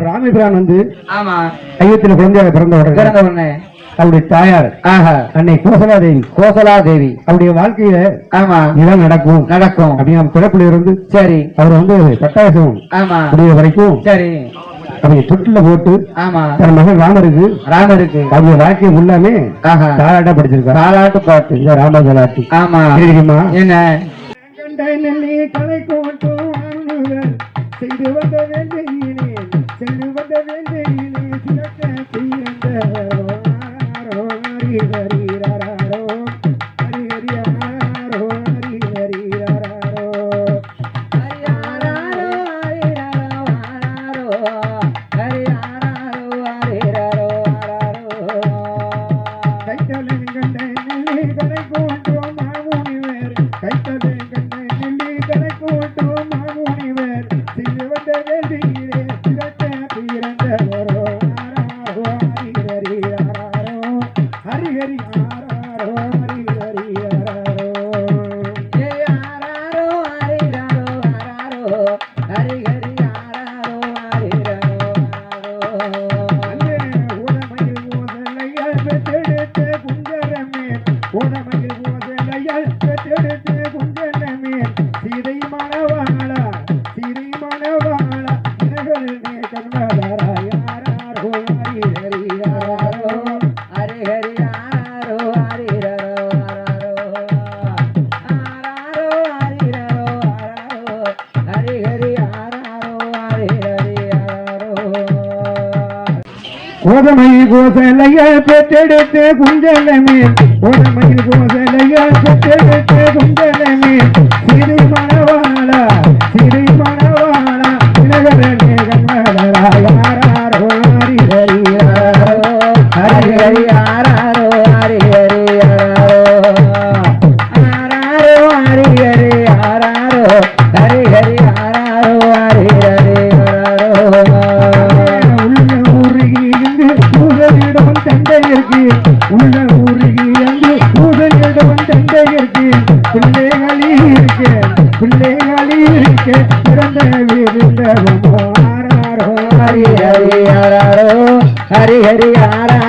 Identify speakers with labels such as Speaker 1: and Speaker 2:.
Speaker 1: ராமபிரான் வந்து
Speaker 2: ஆமா
Speaker 1: ஐயத்தில குழந்தையாக பிறந்த உடனே அவருடைய தாயார் அன்னை கோசலா தேவி அவருடைய வாழ்க்கையில
Speaker 2: ஆமா
Speaker 1: இதான் நடக்கும் அப்படின்னு நம்ம பிறப்புல இருந்து
Speaker 2: சரி
Speaker 1: அவர் வந்து கட்டாயசம் முடிய வரைக்கும்
Speaker 2: சரி
Speaker 1: அவங்க தொட்டில போட்டு
Speaker 2: ஆமா
Speaker 1: தன் மகன் ராமருக்கு அவங்க வாழ்க்கையை உள்ளாமே தாலாட்டா படிச்சிருக்காரு. தாலாட்டு பாட்டு இந்த ராமகலாட்டி.
Speaker 2: ஆமா
Speaker 1: தெரியுமா
Speaker 2: என்ன
Speaker 1: செய்து வந்த வேண்டையிலே சென்று வந்த வேண்டையிலே கோதமயில் கோசலையால் பெற்றெடுத்து குஞ்சலமே கோதமயில் கோசலையால் பெற்றெடுத்து குஞ்சலமே சிறை மணவாளா தினகரனே கண்மலரா யாராரோ ஹரி ஹரி ஹரி ஹரி ஆராரோ ஹரி ஹரி ஆராரோ ஹரி ஹரி ஆராரோ ஹரி ஹரி ஆராரோ ஹரி ஹரி உள்ள ஊருக்கு அங்கு பூசலிடம் தந்தையிற்கு பிள்ளைகளி இருக்க பிறந்த விருந்தவமோ ஆராரோ ஹரி ஹரி ஆராரோ ஹரி ஹரி ஆரா